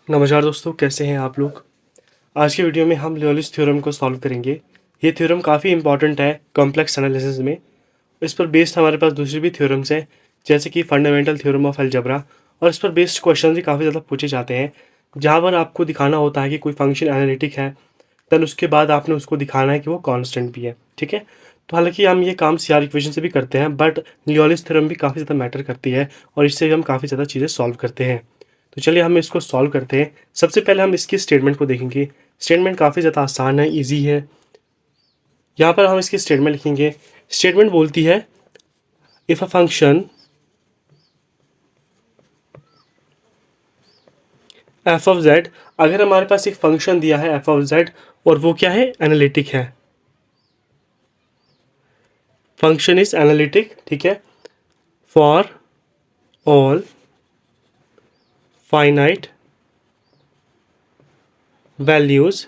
नमस्कार दोस्तों, कैसे हैं आप लोग। आज की वीडियो में हम लियोलिस थ्योरम को सॉल्व करेंगे। ये थ्योरम काफ़ी इंपॉर्टेंट है कॉम्प्लेक्स एनालिसिस में। इस पर बेस्ड हमारे पास दूसरी भी थ्योरम्स हैं, जैसे कि फंडामेंटल थ्योरम ऑफ अलजेब्रा, और इस पर बेस्ड क्वेश्चन भी काफ़ी ज़्यादा पूछे जाते हैं, जहाँ पर आपको दिखाना होता है कि कोई फंक्शन एनालिटिक है, देन उसके बाद आपने उसको दिखाना है कि वो कॉन्स्टेंट भी है। ठीक है, तो हालांकि हम ये काम सीआर इक्वेशन से भी करते हैं, बट लियोलिस थ्योरम भी काफ़ी ज़्यादा मैटर करती है और इससे भी हम काफ़ी ज़्यादा चीज़ें सॉल्व करते हैं। तो चलिए हम इसको सॉल्व करते हैं। सबसे पहले हम इसकी स्टेटमेंट को देखेंगे। स्टेटमेंट काफ़ी ज़्यादा आसान है, इजी है। यहाँ पर हम इसकी स्टेटमेंट लिखेंगे। स्टेटमेंट बोलती है if a function F of Z, अगर हमारे पास एक फंक्शन दिया है एफ ऑफ जेड और वो क्या है, एनालिटिक है। फंक्शन इज एनालिटिक, ठीक है, for all finite values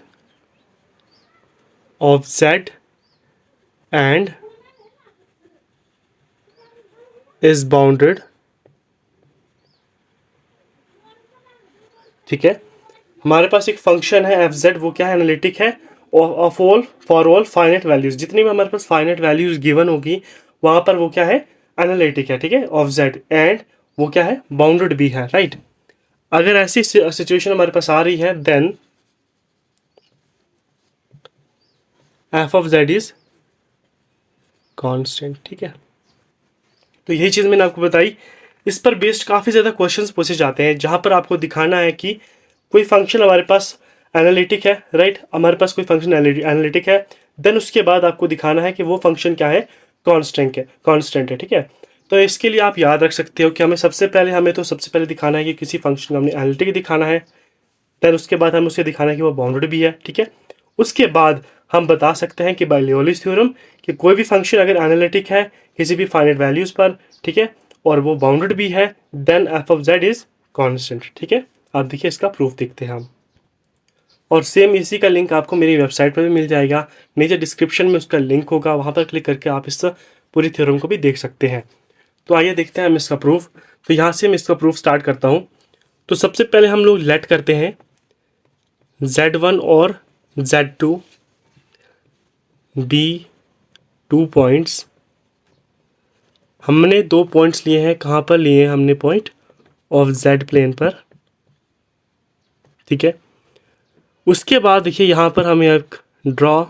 of Z and is bounded. ठीक है, हमारे पास एक फंक्शन है एफ जेड, वो क्या है, एनालिटिक है of all for all finite values. जितनी भी हमारे पास फाइनाइट वैल्यूज गिवन होगी वहां पर वो क्या है, एनालिटिक है। ठीक है, ऑफ जेड एंड वो क्या है, बाउंडेड भी है। राइट, अगर ऐसी सिचुएशन हमारे पास आ रही है then F of Z is constant. ठीक है, तो यही चीज़ मैंने आपको बताई। इस पर बेस्ड काफ़ी ज़्यादा क्वेश्चंस पूछे जाते हैं, जहाँ पर आपको दिखाना है कि कोई फंक्शन हमारे पास एनालिटिक है। राइट, हमारे पास कोई फंक्शन एनालिटिक है, देन उसके बाद आपको दिखाना है कि वो फंक्शन क्या है, कांस्टेंट है। ठीक है, तो इसके लिए आप याद रख सकते हो कि हमें तो सबसे पहले दिखाना है कि किसी फंक्शन को हमने एनालिटिक दिखाना है, देन उसके बाद हमें उसे दिखाना है कि वो बाउंडेड भी है। ठीक है, उसके बाद हम बता सकते हैं कि बाय लियोलिस थ्योरम कि कोई भी फंक्शन अगर एनालिटिक है किसी भी फाइनाइट वैल्यूज पर, ठीक है, और वो बाउंडेड भी है, then F of Z is constant. ठीक है, आप देखिए इसका प्रूफ देखते हैं हम। और सेम इसी का लिंक आपको मेरी वेबसाइट पर भी मिल जाएगा, नीचे डिस्क्रिप्शन में उसका लिंक होगा, वहाँ पर क्लिक करके आप इस पूरी थ्योरम को भी देख सकते हैं। तो आइए देखते हैं हम इसका प्रूफ। तो यहाँ से मैं इसका प्रूफ स्टार्ट करता हूँ। तो सबसे पहले हम लोग लेट करते हैं Z1 और Z2 बी 2 पॉइंट्स। हमने 2 पॉइंट्स लिए हैं, कहाँ पर लिए हैं हमने, पॉइंट ऑफ जेड प्लेन पर। ठीक है, उसके बाद देखिए यहाँ पर हमें एक ड्रॉ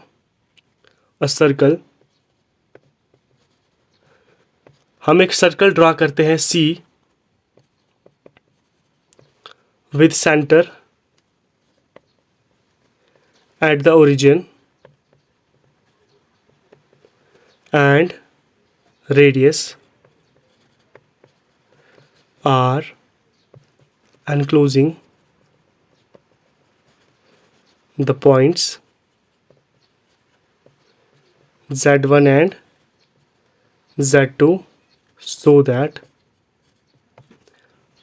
अ सर्कल, हम एक सर्कल ड्रॉ करते हैं C with centre at the origin and radius R enclosing the points Z1 and Z2 so that,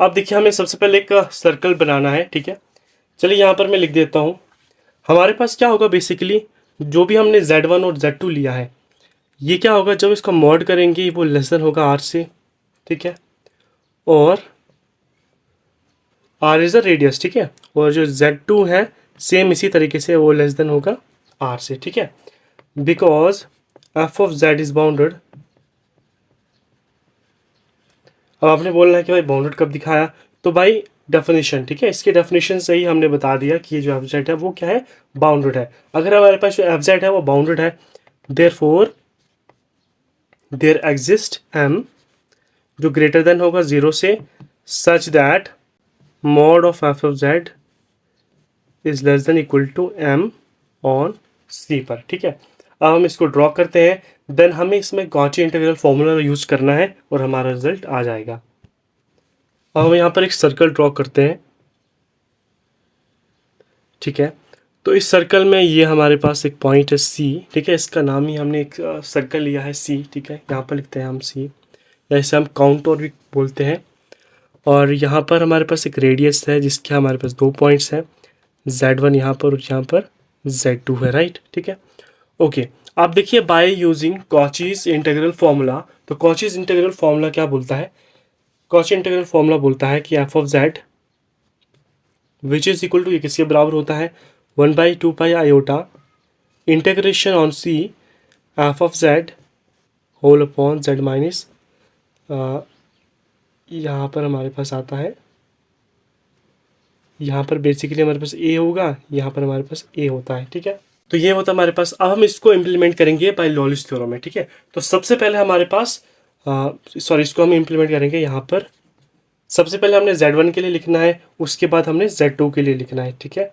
अब देखिए हमें सबसे पहले एक सर्कल बनाना है। ठीक है, चलिए यहाँ पर मैं लिख देता हूँ। हमारे पास क्या होगा, बेसिकली जो भी हमने Z1 और Z2 लिया है, ये क्या होगा, जब इसका मॉड करेंगे वो लेस देन होगा R से। ठीक है, और R इज़ द रेडियस। ठीक है, और जो Z2 है सेम इसी तरीके से वो लेस देन होगा R से। ठीक है, because F of Z is bounded. अब आपने बोलना है कि भाई बाउंडेड कब दिखाया, तो भाई डेफिनेशन, ठीक है, इसके डेफिनेशन से ही हमने बता दिया कि ये जो एफ जेड है वो क्या है, बाउंडेड है। अगर हमारे पास जो एफ जेड है वो बाउंडेड है, देयरफॉर देयर एग्जिस्ट एम जो ग्रेटर देन होगा 0 से, such that mod of F of Z is less than equal to M on C पर। ठीक है, अब हम इसको ड्रॉ करते हैं, देन हमें इसमें कॉची इंटीग्रल फॉर्मूला यूज करना है और हमारा रिजल्ट आ जाएगा। अब हम यहाँ पर एक सर्कल ड्रॉ करते हैं। ठीक है, तो इस सर्कल में ये हमारे पास एक पॉइंट है सी। ठीक है, इसका नाम ही हमने एक सर्कल लिया है सी। ठीक है, यहाँ पर लिखते हैं हम सी, या इसे हम काउंटर भी बोलते हैं। और यहाँ पर हमारे पास एक रेडियस है जिसके हमारे पास 2 पॉइंट्स हैं, Z1 यहाँ पर और यहाँ पर Z2 है। राइट, ठीक है, ओके। आप देखिए by using Cauchy's integral formula, तो कॉचीज इंटीग्रल फॉर्मूला क्या बोलता है, कॉची इंटीग्रल फॉर्मूला बोलता है कि F of Z which is equal to, ये किसके बराबर होता है, 1/2 pi iota integration on C F of Z whole upon Z minus, यहाँ पर हमारे पास आता है, यहाँ पर बेसिकली हमारे पास ए होगा, यहाँ पर हमारे पास ए होता है, ठीक है। तो ये होता है हमारे पास। अब हम इसको इम्प्लीमेंट करेंगे बाय लॉलिस थ्योरम में, ठीक है। तो सबसे पहले हमारे पास सॉरी, इसको हम इम्प्लीमेंट करेंगे यहाँ पर। सबसे पहले हमने Z1 के लिए लिखना है, उसके बाद हमने Z2 के लिए लिखना है, ठीक है।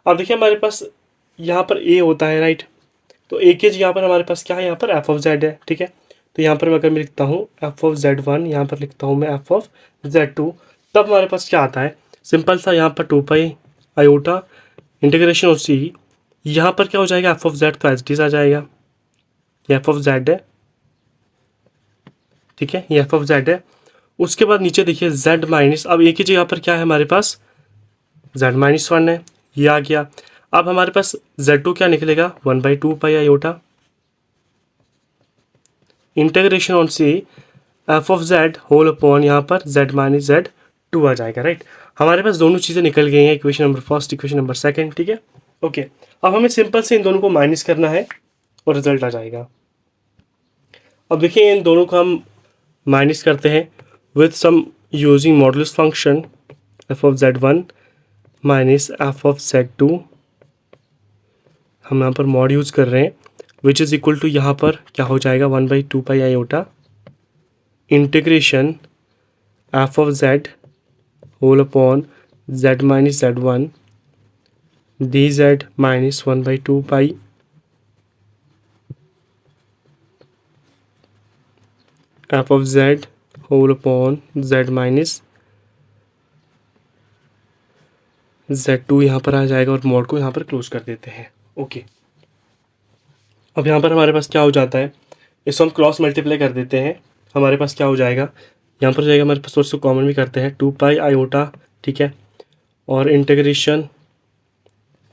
अब देखिए हमारे पास यहाँ पर ए होता है, राइट। तो ए के यहाँ पर हमारे पास क्या है, यहाँ पर एफ ऑफ जेड है, ठीक है। तो यहाँ पर अगर मैं लिखता हूँ एफ ऑफ Z1, यहाँ पर लिखता हूँ मैं एफ ऑफ Z2, तब हमारे पास क्या आता है, सिंपल सा यहाँ पर 2 पाई आयोटा इंटीग्रेशन ऑफ सी, यहाँ पर क्या हो जाएगा, एफ ऑफ जेड तो एज इट इज आ जाएगा, ये एफ ऑफ जेड है, ठीक है, ये एफ ऑफ जेड है। उसके बाद नीचे देखिए जेड माइनस, अब एक ही जगह पर क्या है हमारे पास, जेड माइनस 1 है, ये आ गया। अब हमारे पास Z2 क्या निकलेगा, 1/2 pi iota integration on C F of Z whole upon, यहाँ पर जेड माइनस Z2 आ जाएगा, राइट। हमारे पास दोनों चीज़ें निकल गई हैं, equation number first, equation number second, ठीक है, ओके। अब हमें सिंपल से इन दोनों को माइनस करना है और रिजल्ट आ जाएगा। अब देखिए इन दोनों को हम माइनस करते हैं with some using modulus function F of Z1 minus F of Z2, हम यहाँ पर मॉड यूज कर रहे हैं, विच इज़ इक्वल टू, यहाँ पर क्या हो जाएगा, 1/2 pi iota integration F of Z whole upon Z minus Z1 D Z minus 1/2 pi F of Z whole upon Z minus Z2 यहाँ पर आ जाएगा और मॉड को यहाँ पर क्लोज कर देते हैं, ओके। अब यहाँ पर हमारे पास क्या हो जाता है, इसको हम क्रॉस मल्टीप्लाई कर देते हैं, हमारे पास क्या हो जाएगा, यहाँ पर जाएगा हमारे पास, सोर्स को कॉमन भी करते हैं, 2 पाई आयोटा, ठीक है, और इंटीग्रेशन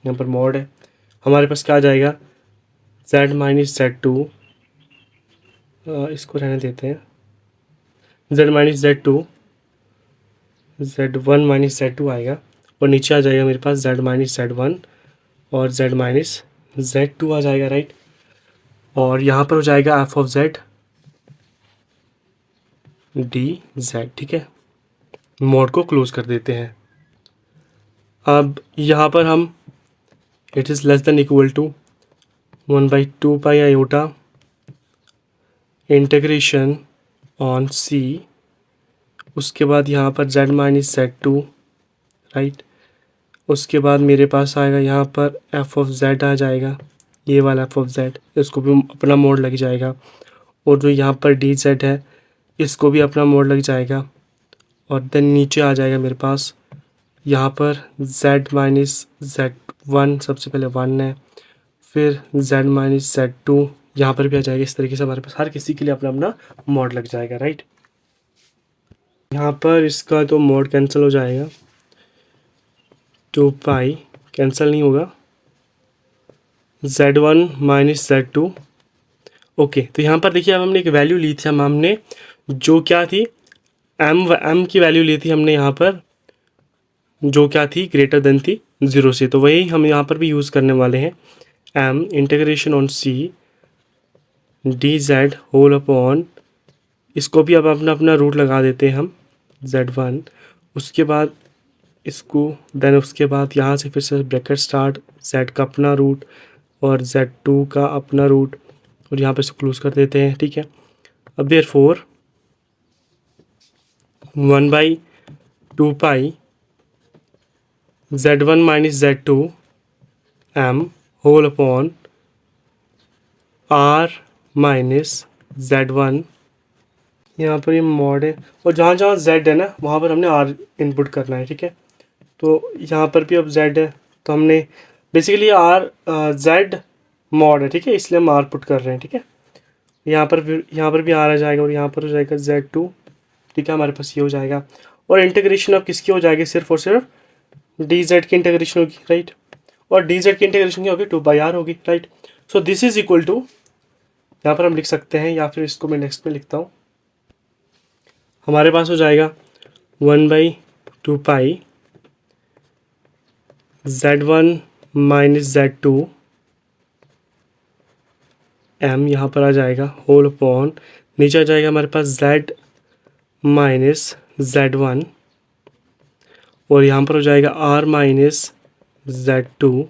यहाँ पर मॉड है, हमारे पास क्या आ जाएगा, Z माइनस Z2, इसको रहने देते हैं, Z minus Z2, Z1 minus Z2 आएगा, और नीचे आ जाएगा मेरे पास Z माइनस Z1 और Z माइनस Z2 आ जाएगा, राइट। और यहाँ पर हो जाएगा F of Z D Z, ठीक है, मोड को क्लोज कर देते हैं। अब यहाँ पर हम it is less than equal to 1/2 pi iota integration on C, उसके बाद यहाँ पर Z माइनस Z2, राइट। उसके बाद मेरे पास आएगा यहाँ पर एफ ऑफ जेड आ जाएगा, ये वाला एफ ऑफ जेड, इसको भी अपना मोड लग जाएगा, और जो यहाँ पर डी जेड है इसको भी अपना मोड लग जाएगा, और देन नीचे आ जाएगा मेरे पास यहाँ पर Z माइनस Z1, सबसे पहले 1 है, फिर Z माइनस Z2 यहाँ पर भी आ जाएगा। इस तरीके से हमारे पास हर किसी के लिए अपना अपना मोड लग जाएगा, राइट। यहाँ पर इसका तो मोड कैंसिल हो जाएगा, 2 पाई कैंसिल नहीं होगा, Z1 माइनस Z2, ओके। तो यहाँ पर देखिए अब हमने एक वैल्यू ली थी, हमने जो क्या थी, m की वैल्यू ली थी हमने यहाँ पर, जो क्या थी, ग्रेटर देन थी 0 से, तो वही हम यहाँ पर भी यूज़ करने वाले हैं, m integration on c D Z whole upon, इसको भी अब अपना अपना रूट लगा देते हैं हम, Z1, उसके बाद इसको, देन उसके बाद यहाँ से फिर से ब्रैकेट स्टार्ट, Z का अपना रूट और Z2 का अपना रूट, और यहाँ पर इसको क्लोज कर देते हैं, ठीक है। अब therefore 1/2 pi Z1 minus Z2 m whole upon R minus Z1, यहाँ पर ये मॉड है, और जहाँ जहाँ Z है ना वहाँ पर हमने R इनपुट करना है, ठीक है। तो यहाँ पर भी अब Z है, तो हमने बेसिकली R Z मॉड है, ठीक है, इसलिए हम R पुट कर रहे हैं, ठीक है। यहाँ पर भी R आ जाएगा, और यहाँ पर हो जाएगा Z2, ठीक है, हमारे पास ये हो जाएगा, और इंटीग्रेशन अब किसकी हो जाएगी, सिर्फ और सिर्फ डी जेड की इंटीग्रेशन होगी, राइट। और डी जेड की इंटीग्रेशन क्या होगी, 2/r होगी, right. So this is equal to, यहाँ पर हम लिख सकते हैं, या फिर इसको मैं नेक्स्ट में लिखता हूँ, हमारे पास हो जाएगा 1/2 pi z1 minus z2 m यहाँ पर आ जाएगा होल अपॉन, नीचे आ जाएगा हमारे पास z माइनस z1 और यहाँ पर हो जाएगा r माइनस z2,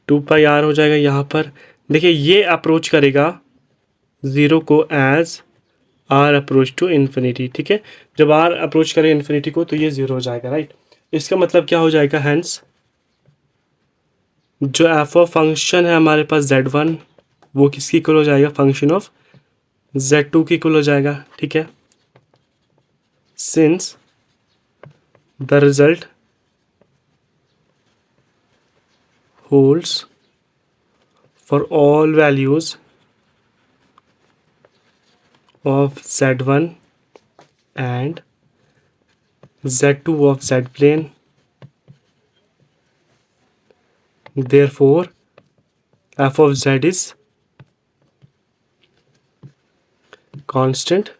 2πr हो जाएगा यहाँ पर। देखिए ये अप्रोच करेगा ज़ीरो को as r approach to infinity, ठीक है। जब r अप्रोच करे इन्फिनिटी को तो ये ज़ीरो हो जाएगा, राइट। इसका मतलब क्या हो जाएगा, हैंस जो एफ ऑफ फंक्शन है हमारे पास z1 वो किसकी इक्वल हो जाएगा, फंक्शन ऑफ z2 की इक्वल हो जाएगा, ठीक है। Since the result holds for all values of z1 and z2 of z plane, therefore f of z is constant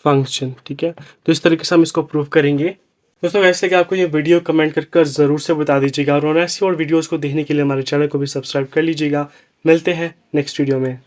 function, ठीक है। तो इस तरीके से हम इसको प्रूव करेंगे। दोस्तों वैसे कि आपको ये वीडियो कमेंट कर ज़रूर से बता दीजिएगा और ऐसी और वीडियोस को देखने के लिए हमारे चैनल को भी सब्सक्राइब कर लीजिएगा। मिलते हैं नेक्स्ट वीडियो में।